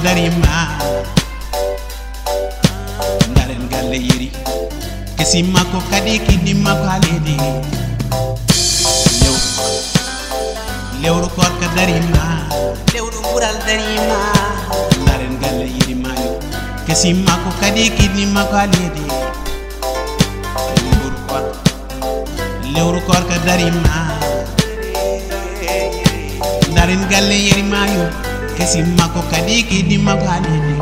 darima ndaren galle yiri kesimma ko kadi kidimma ko halede lewru korka darima lewru bural darima ndaren galle yiri mayo kesimma ko kadi kidimma ko halede lewru korka darima ndaren galle yiri mayo kesimma ko kadi kidimma ko halede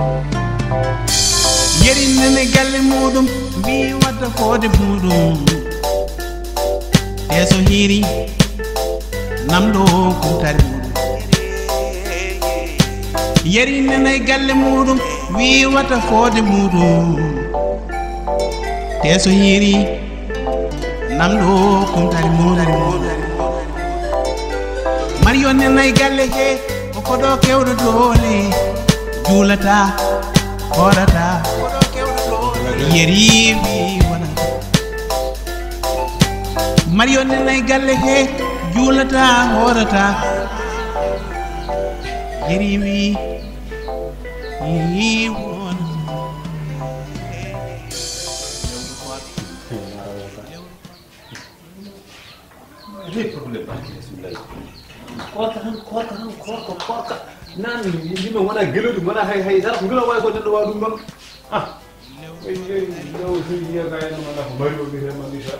yeri nene galle mudum bi wadda fode mudum teso hiri namdo ko tari mudum yeri nene galle mudum wi wadda fode mudum teso hiri namdo ko tari mudum Mario nene galle he ko do kewdo dole julata horata yeri wi wana Mario nenay galle he julata horata yeri wi wana Kota nan yimɓe wona geloɗi wona hay dara ko ngelo way ko neɗɗo wawa ɗum ɗon yo hiya gayno wona ko mari o wiyetema mbita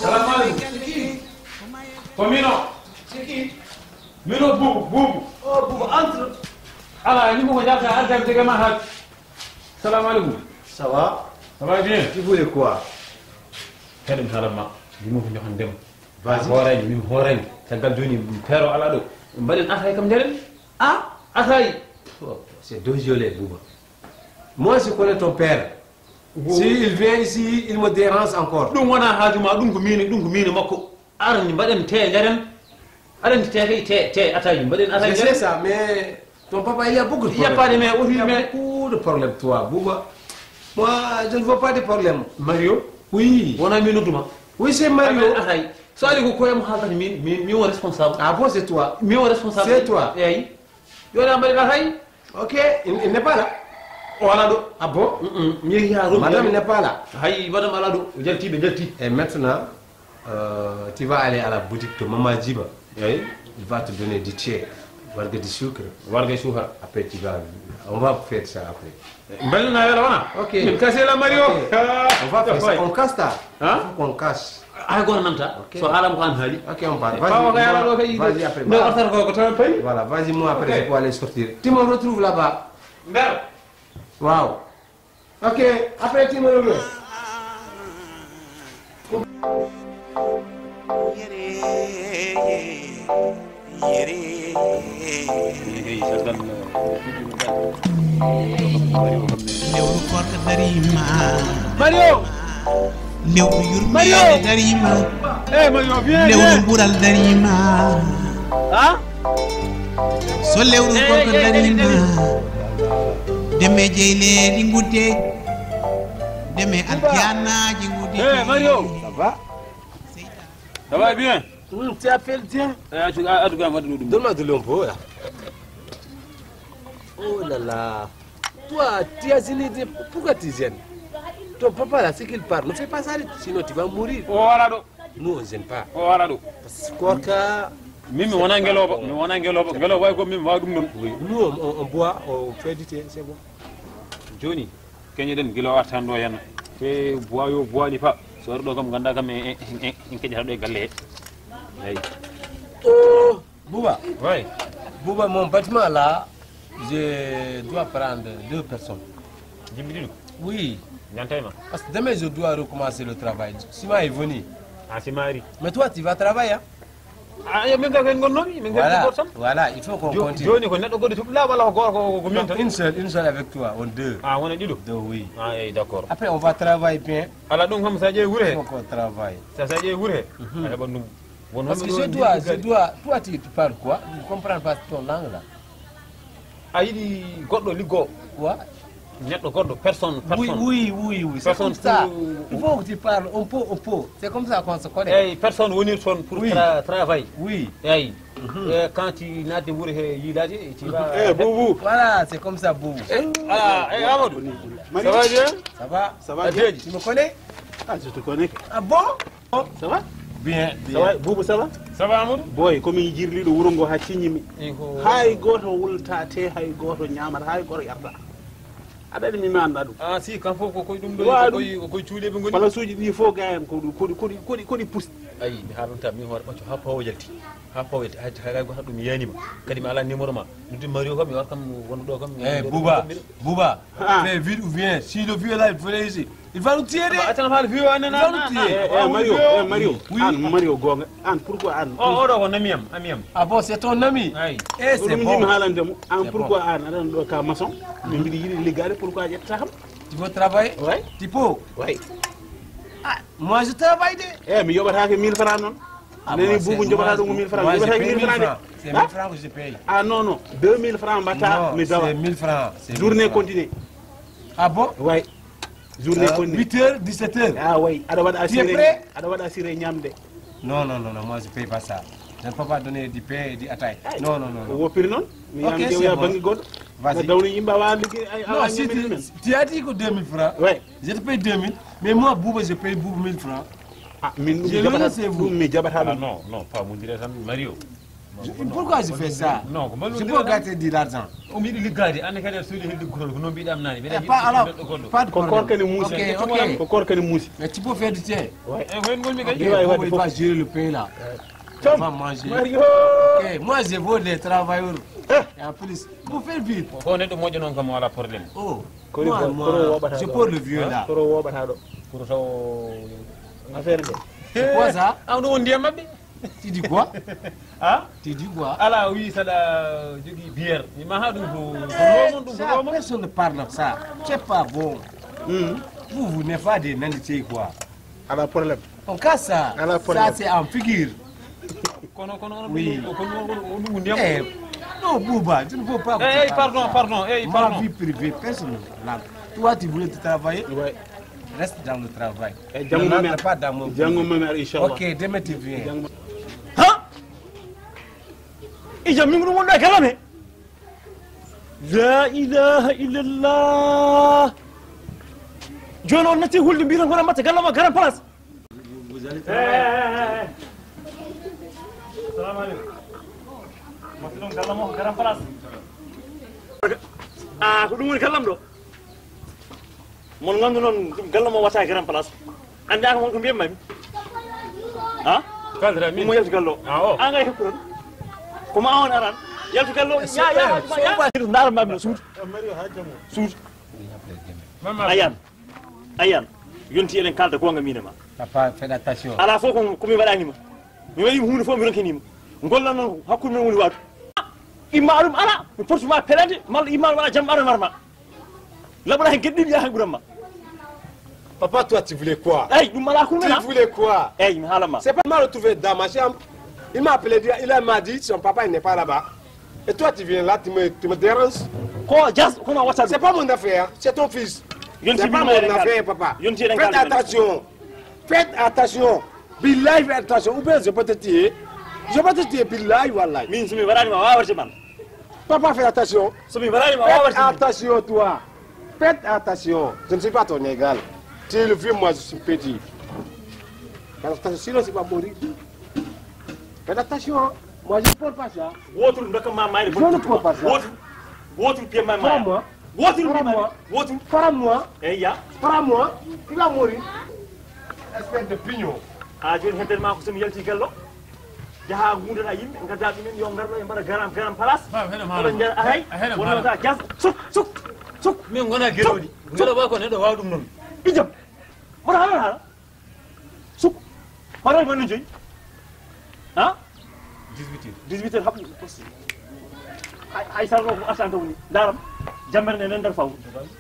salamu aleykum ko mino siki mino buubu o buubu entre ala ñimo ko jalta argam tegema haak salamu aleykum Ça va? Ça va bien. Tu voulais quoi? Kadem halama dimo ko joxon dem. Vas-y. Horaji mim horaji tagal joni pero ala do. Mbaden atay kam jaren. Ah, atay. Oh, c'est désolé, Bouba. Moi, je connais ton père. S'il vient ici, il me dérange encore. Dum wana hajuma dum ko mini makko. Arani mbaden te jaren. Arani te atay mbaden atay. Je sais ça, mais ton papa, il y a beaucoup de problèmes. Il y a pas de mais Il y a beaucoup de problèmes, toi, Bouba. Moi, je ne veux pas de problème. Mario? Oui. Wana minutuma. Oui, c'est Mario. Atay. So ali ko koyam haltani mi on responsable. Ah bon, c'est toi. Mi on responsable. C'est toi. Eyi. Yo na mbaden atay. Ok, il n'est pas là. Wala do. Ah bon? Mi ya rum. Madame n'est pas là. Hay madame ala do. Jaltibe jalti. Et maintenant, tu vas aller à la boutique de Maman Djiba. Oui. Il va te donner du thé, warga du sucre. Warga suha. Après, tu vas. On va faire ça après. Mbelna yala wana. Ok. Min kase la Mario. Ok. On va faire ça. On casse ça. Hein? Il faut qu'on casse. Ay gor namta. Ok. So halam ko an hali. Ok, on part. Vas-y après. No artar ko tan pay. Voilà, vas-y, moi après, Ok. je peux aller sortir. Tu me retrouves là-bas. Ndar. Waouh. Ok, après, tu me retrouves. lewru korka darima Mario. lewru yurmede darima Eh Mario viens. lewru bural darima Hein? so lewru korka darima deme jeyledi gudde deme aljanaji gudde Eh Mario. Ça va? Ça va bien. Tu appelles, tiens. Donne-moi de l'eau. Oh là là. Toi, tu as une idée. Pourquoi tu gênes? Ton papa là, c'est qu'il parle. Ne fais pas ça, sinon tu vas mourir. Wala do. Nous, on ne gêne pas. Wala do. Parce que Korka, Mimi wona ngeloba, mi wona ngeloba. Ngelo way ko mimi wa dum non. nous, on boit, on fait du thé, c'est bon. Joni kenye den gilo artando yana. Fe boyo boani fa. So ardo kam ganda kam en kejata do e galle. Ay. Oh, Bouba. Ouais. Bouba, mon bâtiment là, je dois prendre 2 personnes. Jimbidu. Oui, Nyantayma. parce que demain je dois recommencer le travail. Sima est venu. Ah c'est mari. Mais toi, tu vas travailler, hein? Ah yo min ka ken gonnomi, min Voilà, ka tam. voilà, il faut qu'on continue. Joni ko neddo goddo tubla wala ko min Donc, tan. une seule avec toi, on 2. Ah wona dido. 2, oui. Ah eh d'accord. Après, on va travailler bien. Ala dum kam sa je Il wure. faut qu'on travaille. Sa je wure. Ala bandum. Parce que toi, tu parles quoi? Je ne comprends pas ton langue là. Ayidi goddo liggo. Quoi? neɗɗo goɗɗo personne Oui, c'est comme ça. Il faut que tu parles un peu. C'est comme ça qu'on se connaît. eyyi personne woni toon pour travail. Oui. eyyi quand tu nadde wuuro he yiilade tu vas Boubou. Voilà, c'est comme ça, Boubou. Amadou ça va bien Ça va bien. Tu me connais? Ah, je te connais. Ah bon? Ça va? Bien. Ça va, Boubou, ça va? ça va Amadou Boy, comme il dit, le wurongo ha cignimi. ko Hay goto wultate, hay goto nyamata, hay goto yarda. Adani mi anda dum. si kan fof ko koye ɗum ɗo Wa koye cuuɗeɓe goni Pala suji ɗi fo gayen ko pus. ayi mi haalanta min hoore ɓacco ha pawo yalti hayde kagay goto ɗum yanima kadi mi ala numéro ma ɗum Mario kam mi war kam wonɗo ɗo kam Bouba, Ah. fais vite ou viens. Si le vieux là, il faut aller ici. Il va nous tirer. accan haala fiyo Il va nous tirer. Mario. Oui. An Mario gonga. An pourquoi an? oɗo ko namiyam amiyam Ah bon, c'est ton ami? ayi Eh, c'est Ɗum bon. jimi haalande mo. An C'est pourquoi an aɗan ɗo ka maçon? Min mbiɗi yiɗi liggade pourquoi ƴettata kam? Tu veux travailler? Ouais. Tu peux? Ouais. Ah, moi je travaille de. Mi yoɓatake 1000 francs noon. Nani Boubou jobata ɗum 1000 francs. Yoɓatake 1000 francs de. C'est 1000 francs que je paye. Ah non, 2000 francs mbatta mi dawa. C'est 1000 francs. C'est Journée 1000 francs. continue. Ah bon? Ouais. Journée continue. 8h, 17h. Ah oui, aɗa waɗa Tu es assuré. prêt? Aɗa waɗa assuré ñamde. Non, moi je paye pas ça. Je ne peux pas donner du pain et du attaque. Non. O woppiri noon. Mi Ok, yam c'est ƴewya bon. banggue goɗɗo. Vas-y. No dawni yimɓe awa ligguey Non, si tu as dit que 2000 francs, Ouais. je te paye 2000. Mais moi, Bouba, je paye Bouba 1000 francs. Ah, min Je le laisse et vous. ɗum mi jaɓata ɗum. non pas modire tan Mario Pourquoi je fais ça? non ko Je peux gâter de l'argent. o mi yiɗi liggade ande kadi aɗa sohli hedde gotol ko noon mbiɗam nani mbiɗa Pas alors, neɗɗo goɗɗo pas de Ko problème. korkani muusi. Ok. Ko korkani muusi. Mais tu peux faire du tien. e ko hen gonmi Ok, kadi Bouba, il va gérer le pain là. Il va manger. Mario. Ok, moi je veux des travailleurs. Et en plus, vous faites vite. ko neɗɗo moƴƴo noon kam wala probléme Oh, Kori moi, koro woɓata je ɗo. peux le vieux là. Koro woɓata ɗo. pour taw Affaire de. C'est quoi ça? am ɗum won ndiyam mabɓe Tu dis quoi? ha Tu dis quoi? ala wi saɗa jogui bière ma ha ɗum ko lomon ɗum ko Ça, lomon personne ne parle de ça. C'est pas bon. Vous n'êtes pas des nandités quoi. Ala problème. On casse ça. À la Ça, première. c'est en figure. kono Oui. ko ɗum ko ndiyam Eh, non, Bouba, tu ne veux pas. Eh, pardon, Ma vie privée, personne ne parle. Toi, tu voulais te travailler, Ouais. reste dans le travail. Eh, Ne rentre pas dans mon Jango mamer inchallah. Ok, demain tu viens. Jango ha ijam min ɗum wonɗo e kalame la ilaha illallah joni on natti hulde mbitan kono mbatta gallama garan place salamu aleykum mbatta ɗum gallama ko garan place ko ɗum woni kallam ɗo mon gandu noon ɗum gallama watta garan place andi aka mon ko mbiyatmami ha kaldira ɗum mo yalti gallo an gay heppuɗon komo awon aran yalti gallo ndaara mami no suudu suudu ayan yonti eɗen kalda gonga mine ma Papa, fais attention. ala fof komi waɗanima mi waɗima hunde fof mi ronkinima gollan noon hakkude men woni waatu imma ɗum ala mi portuma pelade malla imma ɗum ala jamma aɗa warma laɓaɗa hen gueɗɗiɗi yaha ɓuuran ma Papa, toi, tu voulais quoi? eyyi ɗum ala kumena Tu voulais quoi? eyyi mi haalanma C'est pas mal retrouvé dans ma chambre. Il m'a appelé, m'a dit son papa il n'est pas là-bas. Et toi, tu viens là, tu me déranges. ko jas kono watta C'est pas mon affaire, c'est ton fils. Yonti C'est pas mon mbima eɗen affaire, kalda papa. yonti eɗen Faites kalda attention. Faites attention. Billahi, faites attention. Ou bien je peux te tuer. Je peux te tuer, billahi, wallahi. min somi waɗanima wawarte man Papa, fais attention. somi waɗanima Faites wawarte man attention, toi. Faites attention. Je ne suis pas ton égal. Tu es le vieux, moi je suis petit. Faites attention, sinon c'est pas mourir. Faites attention. Hein. Moi je ne porte pas ça. wotul dokkama mayde Je ne prends pas ça. wotul piyamma Pas maya moi. wotul Pas mbima moi. wotul Pas moi. eyyi ya Pas moi. Il va mourir. Espèce de pignon. ha joni heddanma ko somi yalti gallo jaaha gudata yimɓe gadda ɗumen yo garɗo e mbaɗa garam place oɗon jara ahay wonota jas suk min gona gueɗoɗi gueɗo ba ko neɗɗo wawa ɗum noon ijam mboɗa haala suk hoɗon man no joyi ha 18 heures haɓɓi hay sarno ko artanta woni daram jammere nde nen nder faw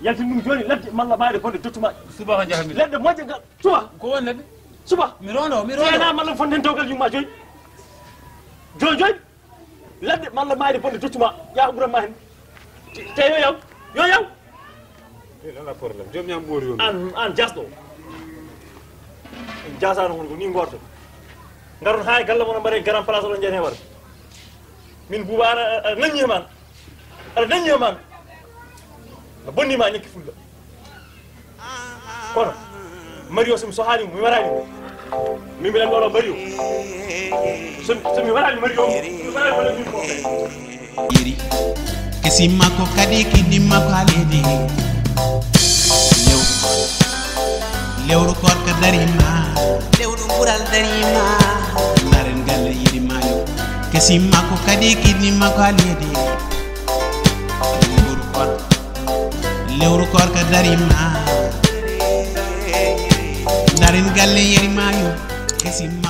yaltin ɗum joni ledde malla mayde fonde tottuma subaka jahami ledde moƴƴe gal suba ko won ledde suba mi rondo ena malla fonde tewgal yumma joyi joyi ledde malla mayde fonde tottuma yaa ɓuranma hen te yo yaw lan la problème jom ñam bor yo an jasɗo en jasano won ko ni gorto ngaron hay galla mon mbaɗe grand place oɗon jeen he war min buuba aɗa naññi man a bonnima ñekki fulla kono mario somi sohani mi warani min mbiɗen ɗoɗo mario somi warani mario mi warani wala min ko yiri kesimma ko kadi kinimma ko haledi lewru korka darima lewru bural darima daren galle yirimayo kesimma ko kadi kinimma ko haledi lewru korka darima daren galle yirimayo kesimma